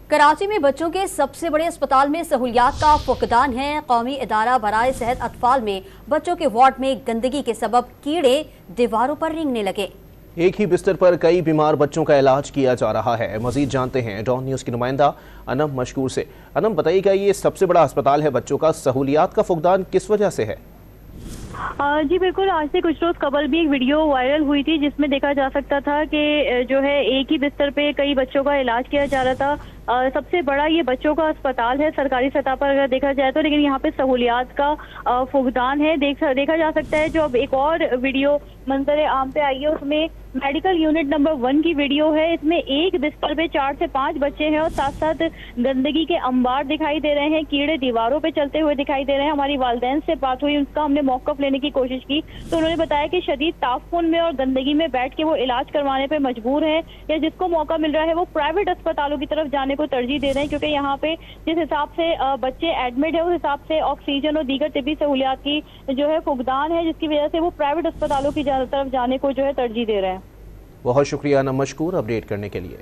कराची में बच्चों के सबसे बड़े अस्पताल में सहूलियात का फुकदान है। कौमी इदारा बराए सेहत अतफाल में बच्चों के वार्ड में गंदगी के सबब कीड़े दीवारों पर रेंगने लगे। एक ही बिस्तर पर कई बीमार बच्चों का इलाज किया जा रहा है। मजीद जानते हैं डॉन न्यूज़ की नुमाइंदा अनम मशकूर से। अनम, बताइएगा, ये सबसे बड़ा अस्पताल है बच्चों का, सहूलियात का फुकदान किस वजह से है? जी बिल्कुल, आज से कुछ रोज कबल भी एक वीडियो वायरल हुई थी जिसमें देखा जा सकता था कि जो है एक ही बिस्तर पे कई बच्चों का इलाज किया जा रहा था। सबसे बड़ा ये बच्चों का अस्पताल है सरकारी सतह पर अगर देखा जाए तो, लेकिन यहाँ पे सहूलियात का फुकदान है। देखा जा सकता है। जो अब एक और वीडियो मंजर आम पे आई है उसमें मेडिकल यूनिट नंबर 1 की वीडियो है। इसमें एक बिस्तर पे 4 से 5 बच्चे हैं और साथ साथ गंदगी के अंबार दिखाई दे रहे हैं, कीड़े दीवारों पे चलते हुए दिखाई दे रहे हैं। हमारी वालिदैन से बात हुई, उनका हमने मौक़िफ़ लेने की कोशिश की तो उन्होंने बताया कि शदीद ताफुन में और गंदगी में बैठ के वो इलाज करवाने पे मजबूर है, या जिसको मौका मिल रहा है वो प्राइवेट अस्पतालों की तरफ जाने को तरजीह दे रहे हैं, क्योंकि यहाँ पे जिस हिसाब से बच्चे एडमिट है उस हिसाब से ऑक्सीजन और दीगर तिब्बी सहूलियात की जो है फुकदान है, जिसकी वजह से वो प्राइवेट अस्पतालों की तरफ जाने को जो है तरजीह दे रहे हैं। बहुत शुक्रिया अनम मशकूर अपडेट करने के लिए।